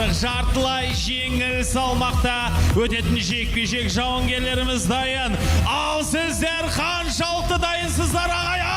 ақтық жартылай жеңіл салмақта өтетін жекпе-жек жауынгерлеріміз дайын. Ал сіздер қаншалықты дайынсыздар ағайын?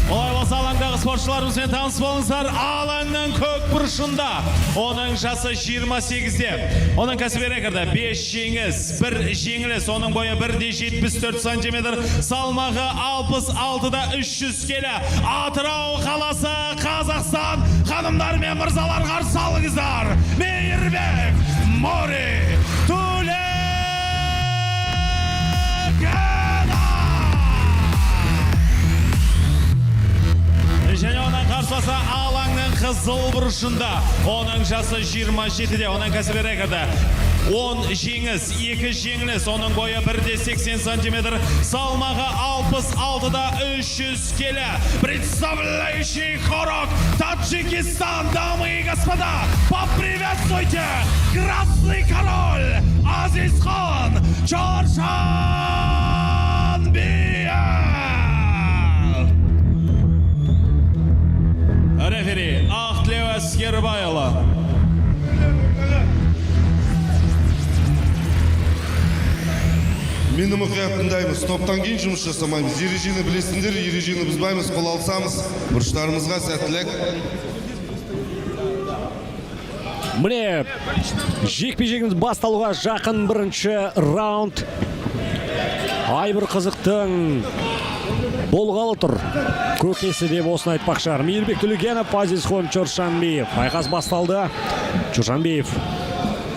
Олай болса алаңдағы спортшыларымызбен таныс болыңыздар. Алаңның көк бұрышында оның жасы 28-де. Оның кәсіби рекорды 5 жеңіс, 1 жеңіліс. Оның бойы 1,74 сантиметр, салмағы 66-да 300 келі. Атырау қаласы, Қазақстан. Ханымдар мен мырзалар, қарсы алыңыздар. Мейірбек Мори Төлегенов. Және оның қарсыласы алаңның қызыл бұрышында. Оның жасы 27-де. Оның кәсіби рекорды 10 жеңіс, 2 жеңіліс. Оның бойы 1,80 сантиметр, салмағы 66-да 300 келі. Представляющий хорок Таджикистан, дамы и господа, поприветствуйте Красный король Азизхан Чоршанбиев. Рефери Ақтілеу Әскербайұлы. Мені мұқият тыңдаймыз. Топтан кейін жұмыс жасамаймыз. Ережені білесіңдер, ережені бұзбаймыз, қол алсамыз. Бұрыштарымызға сәттілік. Міне, жекпе-жегіміз басталуға жақын бірінші раунд. Айбір қызықтың болғалы тұр. Көкесі деп осыны айтпақшар. Мейірбек Төлегенов, Азизхан Чоршанбиев. Айқас басталды. Чоршанбиев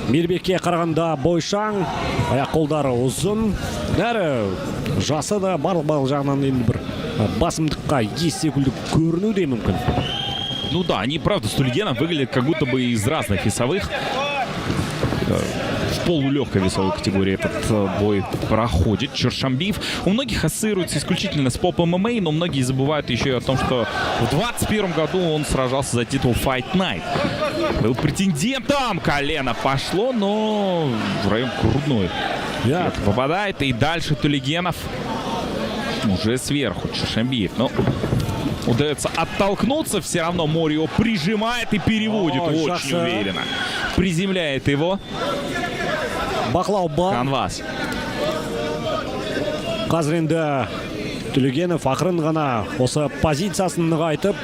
Мейірбекке қарағанда бойшаң, аяқ қолдары ұзын. Әрі жасы да барлық жағынан енді бір басымдыққа ес секілді көрінуде мүмкін. Ну да, они правда с Төлегеном выглядят как будто бы из разных весовых. В полулегкой весовой категории этот бой проходит. Чоршанбиев у многих ассоциируется исключительно с поп ММА, но многие забывают еще и о том, что в 2021 году он сражался за титул Fight Night. Был претендентом, колено пошло, но в район грудной попадает. И дальше Төлегенов уже сверху. Чоршанбиев, но удается оттолкнуться, все равно Мори его прижимает и переводит очень уверенно. Приземляет его. Бақылау бар. Канвас. Қазір енді Төлегенов ақырын ғана осы позициясын нығайтып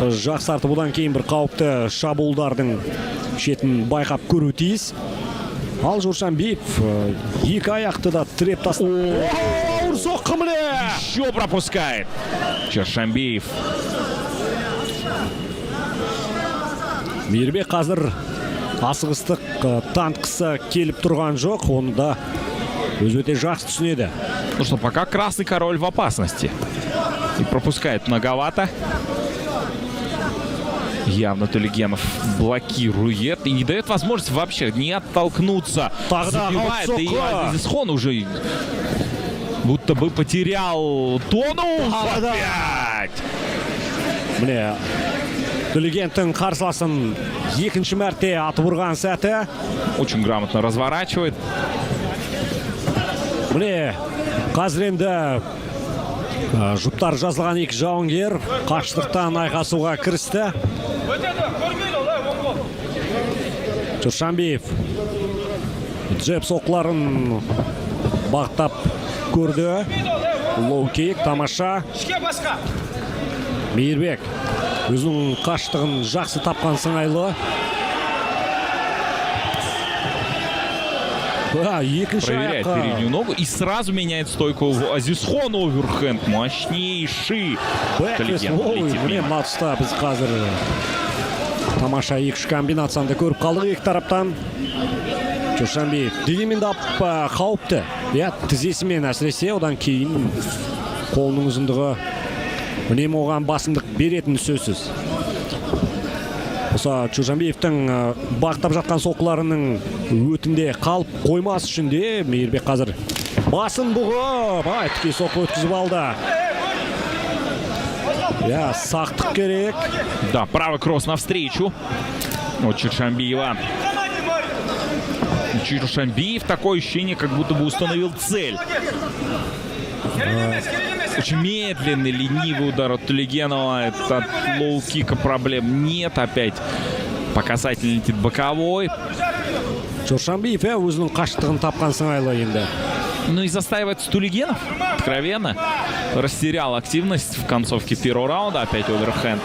жақсартып, бұдан кейін бір қауіпті шабуылдардың шетін байқап көру тиіс. Ал Чоршанбиев екі аяқты да тіреп тастады. Ауыр соққы міне! Еще пропускает Чоршанбиев. Мейірбек қазір асығыстық танытқысы келіп тұрған жоқ, оны да өз өте жақсы түсінеді. Ну что, пока Красный король в опасности. И пропускает многовато. Явно Төлегенов блокирует и не дает возможности вообще не оттолкнуться. Забивает, и Азизхан уже будто бы потерял тонус опять. Міне, Төлегеновтың қарсыласын екінші мәрте атып ұрған сәті. Очень грамотно разворачивает. Міне, қазір енді жұптар жазылған екі жауынгер қашықтықтан айқасуға кірісті. Чоршанбиев джеб соққыларын бағыттап көрді. Лоу-кик, тамаша. Мейірбек өзінің қашықтығын жақсы тапқан сыңайлы. Проверяет переднюю ногу и сразу меняет стойку в Азизхан. Оверхенд мощнейший. Міне матчта біз қазір тамаша екі комбинацияны көріп қалдық екі тараптан. Чоршанбиев дегенмен де қауіпті. Тізесімен әсіресе, одан кейін қолының ұзындығы үнемі оған басымдық беретін сөзсіз. Осы Чоршанбиевтің бағыттап жатқан соққыларының өтінде қалып қоймас үшін де Мейірбек қазір басын бұғып, тіке соққы өткізіп алды. Сақтық керек. Да, правый кросс навстречу от Чоршанбиева. Чоршанбиев такое ощущение, как будто бы установил цель. Очень медленный, ленивый удар от Тулигенова. Это от лоу-кика проблем нет. Опять по касательной летит боковой. Чоршанбиев өзінің қашықтығын тапқан сыңайлы енді. Ну и застаивается Тулигенов. Откровенно. Растерял активность в концовке первого раунда. Опять оверхенд.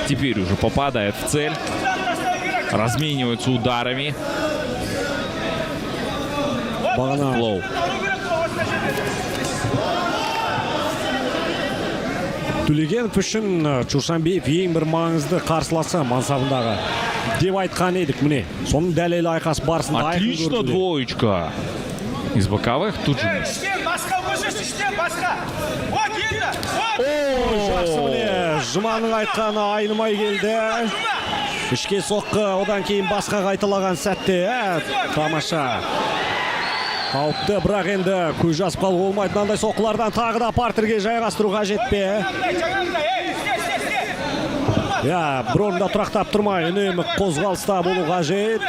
Теперь уже попадает в цель. Размениваются ударами. Бағана Лоу. Төлегенов үшін Чоршанбиев ең бір маңызды қарсыласы мансабындағы деп айтқан едік, міне. Соның дәлелі айқас барысында айқын Отлично, көрді. двоечка. Из боковых тут же. Жақсы, міне, Жұманың айтқаны айнымай келді. Ішке соққы, одан кейін басқа қайталаған сәтте. Тамаша. Қауіпті, бірақ енді көз жазып қалу болмайды. Мынандай соққылардан тағы да партерге жайғастыру қажет пе? Бір орында тұрақтап тұрмай, үнемі қозғалыста болу қажет.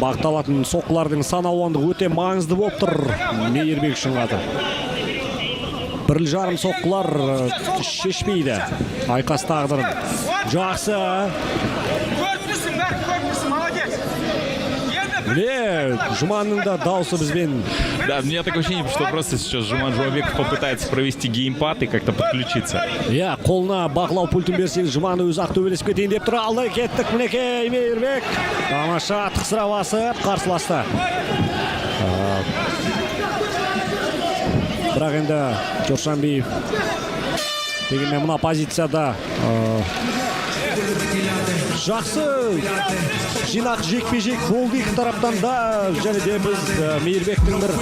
Бағытталатын соққылардың саналуандығы өте маңызды болып тұр Мейірбек үшін қазір. 1,5 соққылар шешпейді айқас тағдырын. Жақсы. Жұманның да дауысы бізбен. Да, у меня такое ощущение, что просто сейчас Жуман Жумабеков попытается провести геймпад и как-то подключиться. Қолына бақылау пультін берсеңіз, Жұманы өз ақ төбелесіп кетейін деп тұр. Алды кеттік, мінекей, Мейірбек. Тамаша, тықсыра басып, қарсыласты. Бірақ енді Чоршанбиев дегенмен мына позицияда жақсы жинақ жекпе-жек болды екі тараптан да, және де біз Мейірбектің бір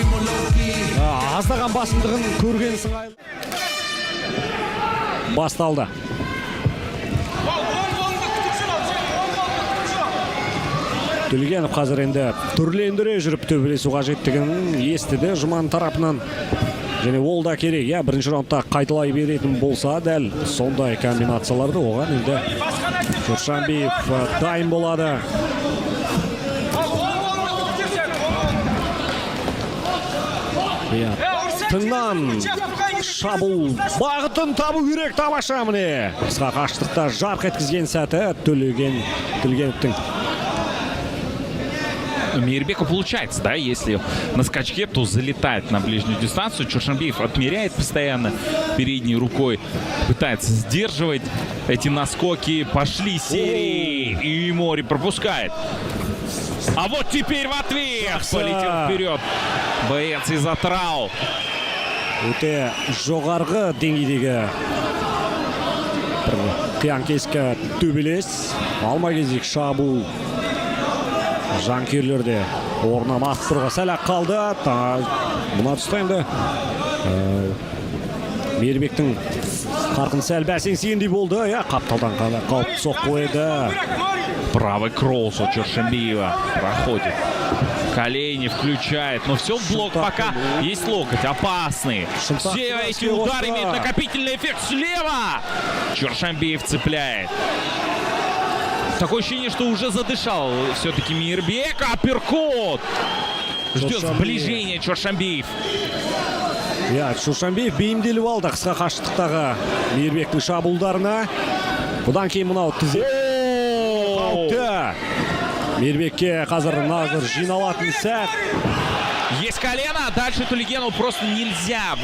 аздаған басымдығын көрген сыңайлы. Басталды. Төлегенов қазір енді түрлендіре жүріп төбелесу қажеттігін естіді Жұман тарапынан. Және ол да керек, бірінші раундта қайталай беретін болса дәл сондай комбинацияларды оған енді Чоршанбиев дайын болады. Тыңнан шабуыл бағытын табу керек, тамаша, міне. Қысқа қашықтықта жарқ еткізген сәті Төлегеновтың. Мейірбеку получается, да, если на скачке, то залетает на ближнюю дистанцию. Чоршанбиев отмеряет постоянно передней рукой, пытается сдерживать эти наскоки. Пошли серии, и Мори пропускает. А вот теперь в ответ полетел вперед боец из Атрау. Өте жоғарғы деңгейдегі қиян-кескі төбелес, алма-кезек шабуыл. Жанкүйерлерде орнынан атып тұруға сәл-ақ қалды. Мұна тұста енді Мейірбектің қарқын сәл бәсеңсегендей болды. Қапталдан қауіпті соққы еді. Правый кросс от Чоршанбиева проходит. Колени включает, но все в блок пока. Есть локоть, опасный. Все эти удары имеют накопительный эффект слева. Чоршанбиев цепляет. Такое ощущение, что уже задышал все-таки Мейірбек. Апперкот. Ждет сближения Чоршанбиев. Чоршанбиев бейімделіп алды қысқа қашықтықтағы Мейірбектің шабуылдарына. Бұдан кейін мынау тізе. Мейірбекке қазір назар жиналатын сәт. Есть колено, дальше Тулигенову просто нельзя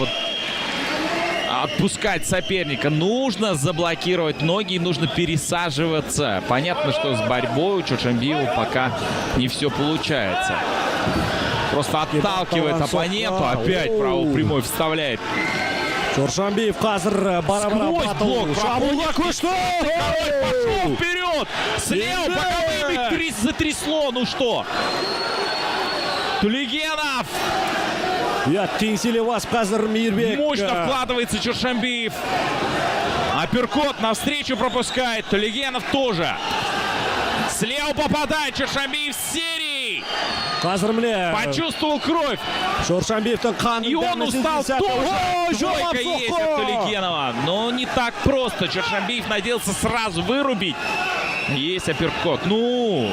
отпускать соперника. Нужно заблокировать ноги и нужно пересаживаться. Понятно, что с борьбой у Чоршанбиева пока не все получается. Просто отталкивает оппоненту. Опять правый прямой вставляет. Чоршанбиев қазір бара-бара блок. Шабуылға көшті. Пошел вперед. Слева боковыми затрясло. Ну что? Тулигенов. Теңселе басып қазір Мейірбек. Мощно вкладывается Чоршанбиев. Апперкот навстречу пропускает. Тулигенов тоже. Слева попадает Чоршанбиев с серии. Қазір міне. Почувствовал кровь. Чоршанбиевтің қанын. И он устал тоже. Двойка есть от Тулигенова. Но не так просто. Чоршанбиев надеялся сразу вырубить. Есть апперкот. Ну.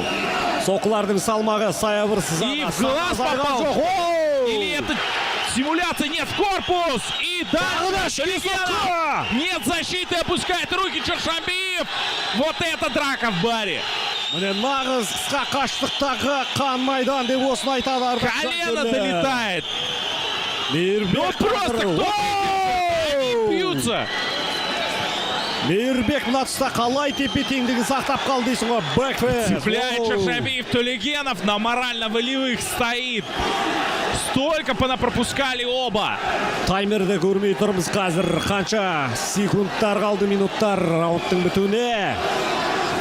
Соққылардың салмағы саябырсыз. И в глаз попал. Или это Симуляция, нет, в корпус! И дальше Тулегенов! Нет защиты, опускает руки Чоршанбиев! Вот это драка в баре! Міне нағыз қысқа қашықтықтағы қан майдан деп осыны айтады Арбат Колено жанкүйерлер. долетает! Ну Мейірбек просто қазір- кто они бьются! Мейірбек мына тұста қалай тепе-теңдігін сақтап қалды дейсің ғой. Бэкфест. Цепляет Оу. Чоршанбиев, Тулегенов на морально-волевых стоит. Столько понапропускали оба. Таймерді көрмей тұрмыз қазір. Қанша секундтар қалды, минуттар раундтың бітуіне.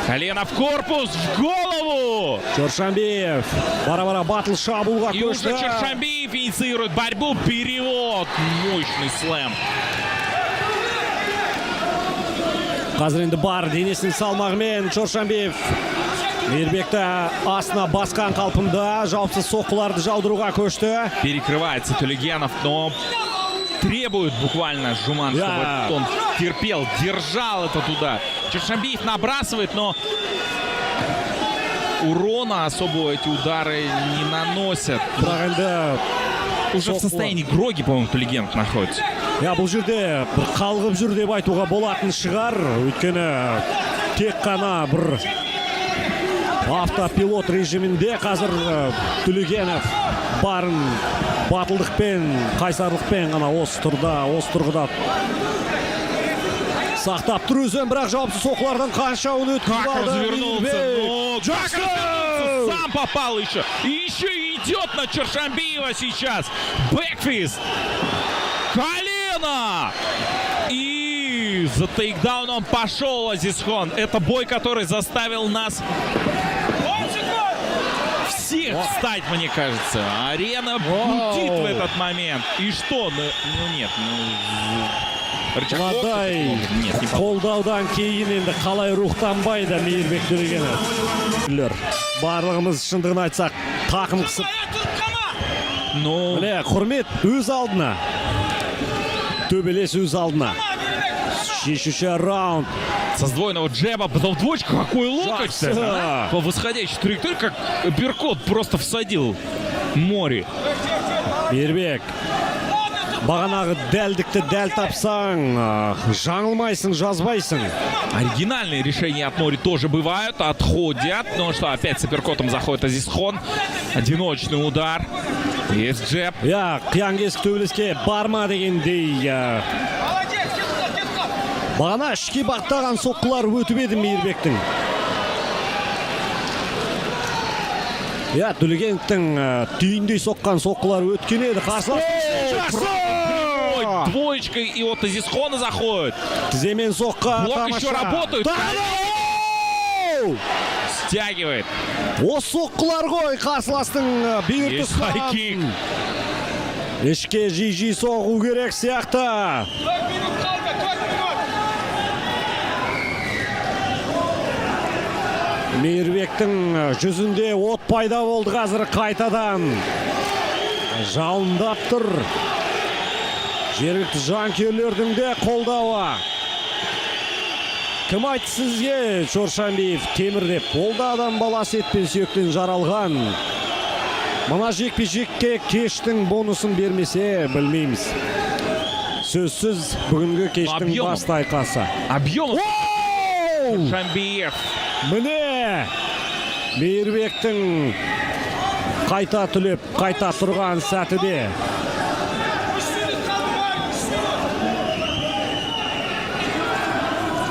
Колено в корпус, в голову. Чоршанбиев бара-бара батл шабуылға И уже көшті. Чоршанбиев инициирует борьбу. Перевод. Мощный слэм. Қазір енді бар денесінің салмағымен Чоршанбиев Мейірбекті астына басқан қалпында жауапсыз соққыларды жаудыруға көшті. Перекрывается Тулегенов, но требует буквально Жуман, Да. чтобы он терпел, держал этот удар. Чоршанбиев набрасывает, но урона особо эти удары не наносят. Бірақ енді Уже в соққылар. состоянии гроги, по-моему, Тулегенов находится. Бұл жерде бір қалғып жүр деп айтуға болатын шығар. Өйткені тек қана бір автопилот режимінде қазір Тулегенов барын батылдықпен, қайсарлықпен ғана осы тұрғыда сақтап тұр өзін, бірақ жауапсыз соққылардан қанша оны өткізіп Как алды. развернулся, Мейірбек. ну, как Жақсы! развернулся, сам попал еще. И еще идет на Чоршанбиева сейчас. Бэкфист. Колено. И за тейкдауном пошел Азизхон. Это бой, который заставил нас всех встать, мне кажется. Арена бутит в этот момент. И что? Ну нет, рычаг Мынадай нет, не қолдаудан кейін енді қалай рухтанбайды Мейірбек Төлегенов. Барлығымыз шындығын айтсақ тақым қысып. Ну, Міне құрмет өз алдына. Төбелес өз алдына. Шешуші раунд. со сдвоенного джеба, потом в двоечку. Какой локоть-то, Жақсы. а? По восходящей траектории, как Беркот просто всадил море. Мейірбек. Бағанағы дәлдікті дәл тапсаң, жаңылмайсың, жазбайсың. Оригинальные решения от Нори тоже бывают, отходят. Ну что, опять с апперкотом заходит Азизхон. Одиночный удар. Есть джеб. Қиян кесік төбелеске барма дегендей. Бағана ішке бақтаған соққылар өтіп еді Мейірбектің. Төлегеновтың түйіндей соққан соққылар өткен еді. Ой, двоечкой, и вот Азизхона заходит. Тіземен соққа. Блок еще работают. Стягивает. Осы соққылар ғой қарсыластың бүйір Есть хайкик. Ішке жи-жи соғу керек сияқты. Мейірбектің жүзінде от пайда болды қазір қайтадан. Жалындап тұр. Жергілікті жанкүйерлердің де қолдауы. Кім айтты сізге, Чоршанбиев темір деп? Ол да адам баласы етпен сүйектен жаралған. Мына жекпе-жекке кештің бонусын бермесе, білмейміз. Сөзсіз бүгінгі кештің Объемом. басты айқасы. Объем. Чоршанбиев. Міне Мейірбектің қайта түлеп, қайта тұрған сәтіде.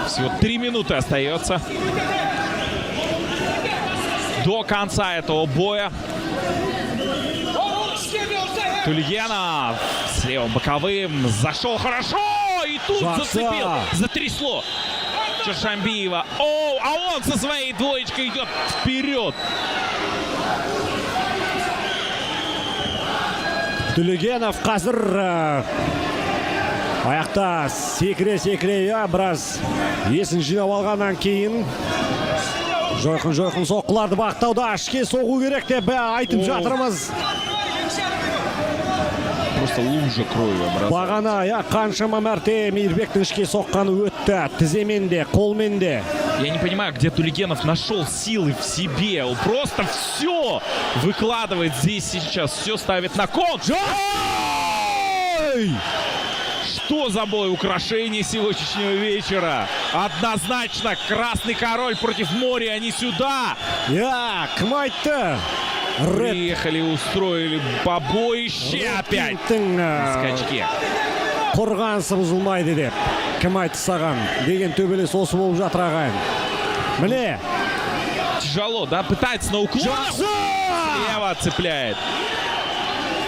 Всего 3 минуты остается до конца этого боя. Тулегенов с левым боковым зашел хорошо и тут Жақсы. зацепил, затрясло Чоршанбиева. О, а он со своей двоечкой идет вперед. Төлегенов қазір аяқта секіре, біраз есін жинап алғаннан кейін жойқын соққыларды бақтауда ішке соғу керек деп айтып жатырмыз. Просто лужа крови образовалась. Бағана қаншама мәрте Мейірбектің ішке соққаны өтті. Тіземен де, қолмен де. Я не понимаю, где Тулегенов нашел силы в себе. Он просто все выкладывает здесь сейчас, все ставит на кон. Ой! Что за бой? Украшение сегодняшнего вечера. Однозначно Красный Король против Мори, а не сюда. Я, кім айтты? Ред Приехали, устроили побоище опять. На скачке. Қорғанысы бұзылмайды деп. Кім айтты саған? Деген төбелес осы болып жатыр ағайын. Міне. Тяжело, да? Пытается на уклон. Жақсы! Слева цепляет.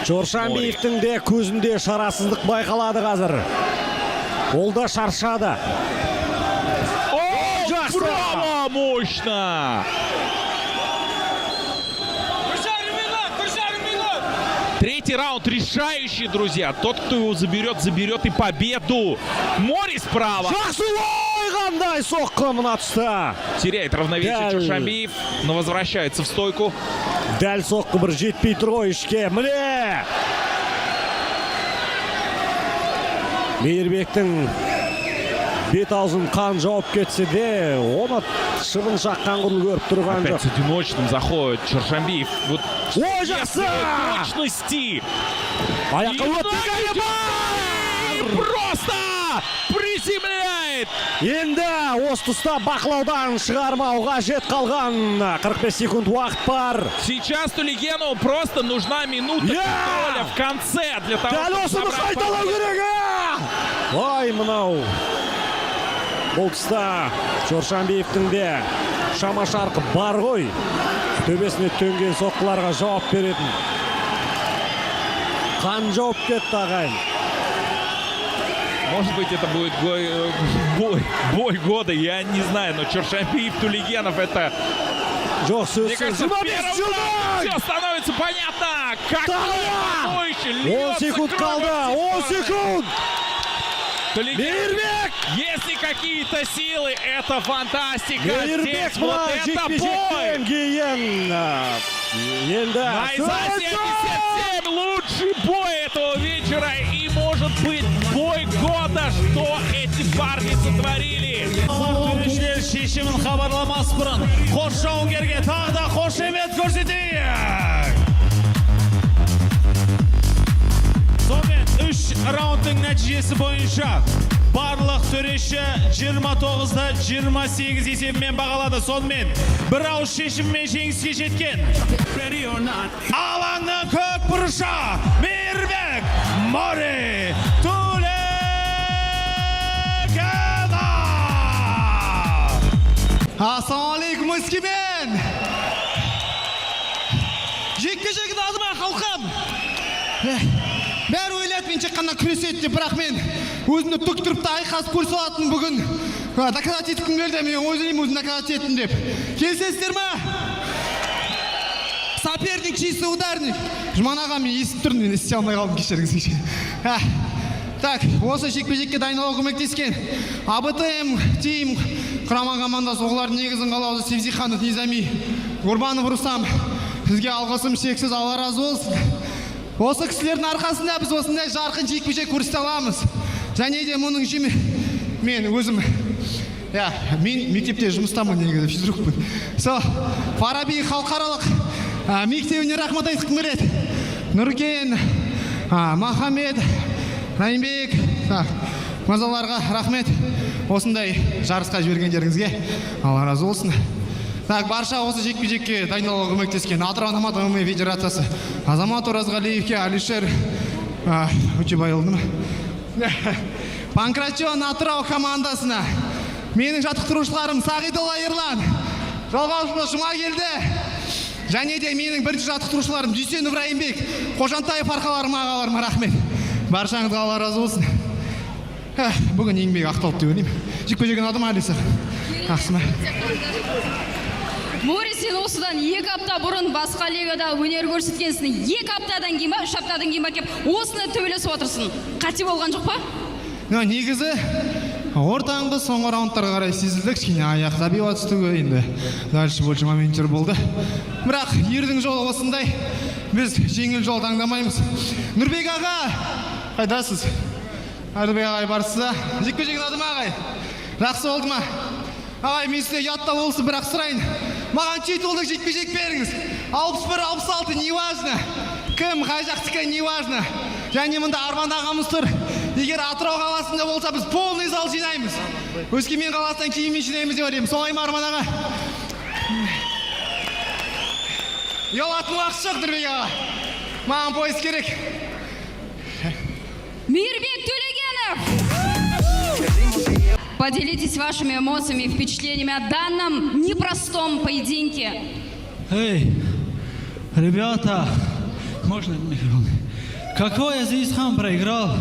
Чоршанбиевтің де көзінде шарасыздық байқалады қазір. Ол да шаршады. О, жақсы! браво! Мощно! Третий раунд решающий, друзья. Тот, кто его заберет, заберет и победу. Мори справа. Жақсы! Ой, қандай соққы мына тұста. Теряет равновесие Дәл. Чоршанбиев, но возвращается в стойку. Дәл соққы бір жетпей тұр ғой ішке. Міне! Мейірбектің бет аузын қан жауып кетсе де, оны шыбын шаққан құрлы көріп тұрған Опять жоқ. с одиночным заходит Чоршанбиев. Вот Ой, жақсы! точности. Аяққа И өтті бар! просто приземляет. Енді осы тұста бақылаудан шығармауға жет қалған 45 секунд уақыт бар. Сейчас Тулигену просто нужна минута контроля в конце для того, Дәл чтобы осыны забрать қайталау победу. керек! Ой, мынау. Бұл тұста Чоршанбиевтің де шама шарқы бар ғой. Төбесіне төнген соққыларға жауап беретін. Қан жауап кетті ағайын. Может быть, это будет бой года, я не знаю, но Чоршанбиев, Тулигенов, это, Жоқ, мне кажется, в сөзсіз. первом раунде все становится понятно. Как Тағы! побоище 10 секунд қалды, 10 секунд! Тулигенов, Мейірбек! если какие-то силы, это фантастика. Мейірбек Здесь вот мына это бой. жекпе-жектен кейін. Енді Найза 77, лучший бой этого вечера и может быть бой года, что эти парни сотворили. Төрешілер шешімін хабарламас бұрын қош жауынгерге тағы да қошемет көрсетейік. Сонымен 3 раундтың нәтижесі бойынша барлық төреші 29-да 28 есебімен бағалады. Сонымен бір ауыз шешіммен жеңіске жеткен алаңның көк бұрышы Мейірбек Мори Тулигенов. Ассалаумалейкум, өскемен! Жекпе-жегін алды ма, халқым? Бәрі ойлайды, мен тек қана күреседі деп, бірақ мен өзімді түк тұрып та айқасып көрсе алатын бүгін доказать еткім келді, мен өзім доказать еттім деп. Келісесіздер ма? Соперник чисто ударник. Жұман аға, мен естіп тұрмын, мен ести алмай қалдым, кешіріңіз. Так, осы жекпе-жекке дайындалуға көмектескен АБТМ, Тим, құрама командасы, олардың негізін қалауды Севзиханов Низами, Гурбанов Рустам. Сізге алғысым шексіз, Алла разы болсын. Осы кісілердің арқасында біз осындай жарқын жекпе-жек көрсете аламыз. Және де мұның үшін мен өзім, мен мектепте жұмыстамын, негізі физрукпын. Фараби халықаралық мектебіне рахмет айтқым келеді. Нұркен, Махамед, Райымбек, мазаларға рахмет. Осындай жарысқа жібергендеріңізге Алла разы болсын. Так, барша осы жекпе-жекке дайындалуға көмектескен Атырау Азамат ММА Федерациясы, Азамат Оразғалиевке, Алишер Учебайұлына, Панкратион Атырау командасына, менің жаттықтырушыларым Сағидолла Ерлан, жалғаушылар Жұмагелді, және де менің бірінші жаттықтырушыларым Дүйсен Ибраимбек, Қожантаев арқаларым, ағаларым, рахмет. Баршаңызға Алла разы болсын. Бүгін еңбек ақталып деп ойлаймын. Жекпе-жегін алдым Алиса. Ақсыма. Мори, сен осыдан 2 апта бұрын басқа лигада өнер көрсеткенсің. 2 аптадан кейін ба, 3 аптадан кейін ба кеп, осыны төбелесіп отырсың. Қате болған жоқ па? Негізі ортаңғы соңғы раундтарға қарай сезілді, кішкене аяқ забива түсті енді. Дальше больше моменттер болды. Бірақ ердің жолы осындай. Біз жеңіл жол таңдамаймыз. Нұрбек аға, қайдасыз? Нұрбек ағай барсыз, жекпе-жегін алдым ағай. Жақсы болды ма? Ағай, мен сізде ятта болсын, бірақ сұрайын. Маған титулдық жекпе-жек беріңіз. 61-66, не важно. Кім, қай жақтікі, не важно. және мында Арман ағамыз тұр. Егер Атырау қаласында болса, біз полный зал жинаймыз. Өскемен қаласынан кейін жинаймыз деп ойлаймын. Солай ма, Арман аға? Ұялатын уақыт жоқ, Нұрбек аға. Маған поезд керек. Мейірбек Төлегенов! Поделитесь вашими эмоциями и впечатлениями о данном непростом поединке. Эй, ребята, можно микрофон? Какой Азизхан проиграл?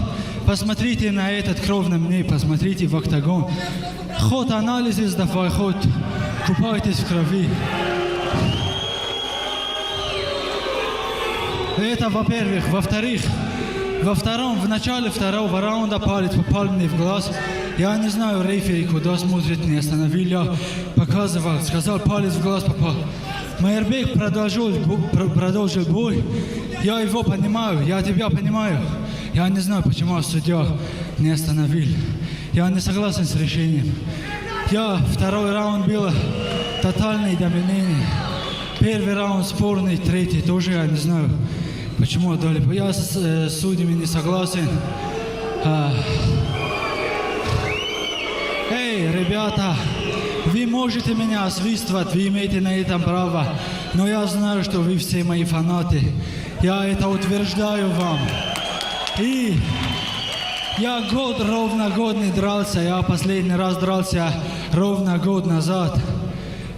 Посмотрите на этот кровь на мне, посмотрите в октагон. Ход анализа сдавай, ход купайтесь в крови. Это во-первых. Во-вторых, в начале второго раунда палец попал мне в глаз. Я не знаю, рефери куда смотрит, не остановил. Я показывал, сказал, палец в глаз попал. Мейербек продолжил бой. Я его понимаю, я тебя понимаю. Я не знаю, почему судья не остановил. Я не согласен с решением. Второй раунд был тотальное доминирование. Первый раунд спорный, третий тоже я не знаю, почему отдали. Я с судьями не согласен. Эй, ребята, вы можете меня освистывать, вы имеете на этом право, но я знаю, что вы все мои фанаты. Я это утверждаю вам. И я ровно год не дрался, я последний раз дрался ровно год назад.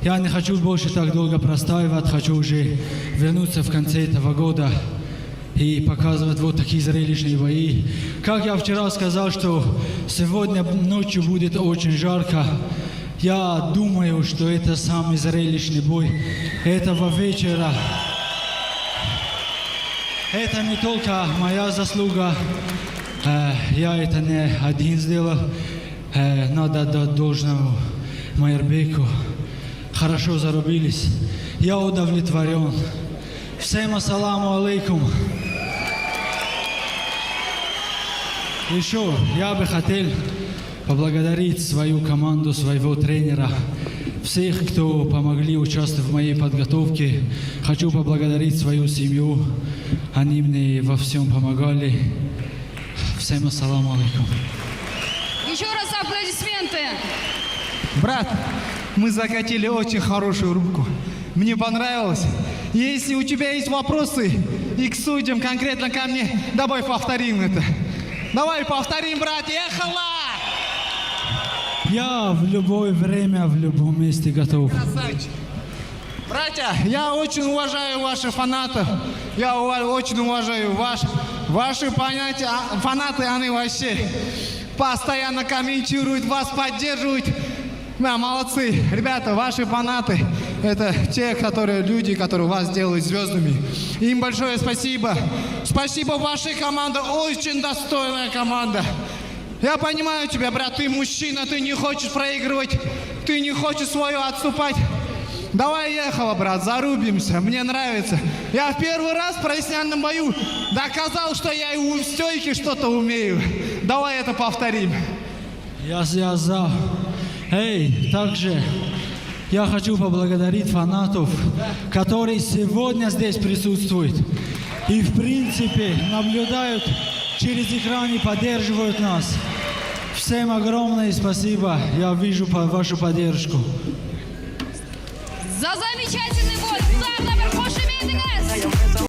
Я не хочу больше так долго простаивать, хочу уже вернуться в конце этого года и показывать вот такие зрелищные бои. Как я вчера сказал, что сегодня ночью будет очень жарко, я думаю, что это самый зрелищный бой этого вечера. Это не только моя заслуга, я это не один сделал, надо отдать должного Мейербеку. Хорошо зарубились, я удовлетворен. Всем ассаламу алейкум. Еще я бы хотел поблагодарить свою команду, своего тренера, всех, кто помогли участвовать в моей подготовке. Хочу поблагодарить свою семью, они мне во всем помогали. Всем ассаламу алейкум. Еще раз аплодисменты. Брат, мы закатили очень хорошую рубку. Мне понравилось. Если у тебя есть вопросы и к судьям, конкретно ко мне, давай повторим это. Давай повторим, брат, ехала! Я в любое время, в любом месте готов. Красавчик. Братья, я очень уважаю ваших фанатов. Я очень уважаю ваши понятия. Фанаты, они вообще постоянно комментируют, вас поддерживают. Да, молодцы. Ребята, ваши фанаты – это те, люди, которые вас делают звездами. Им большое спасибо. Спасибо вашей команде. Очень достойная команда. Я понимаю тебя, брат. Ты мужчина, ты не хочешь проигрывать. Ты не хочешь свое отступать. Давай, ехала, брат, зарубимся. Мне нравится. Я в первый раз в профессиональном бою доказал, что я и в стойке что-то умею. Давай это повторим. Я за. Эй, также я хочу поблагодарить фанатов, которые сегодня здесь присутствуют и в принципе наблюдают через экран и поддерживают нас. Всем огромное спасибо, я вижу вашу поддержку. За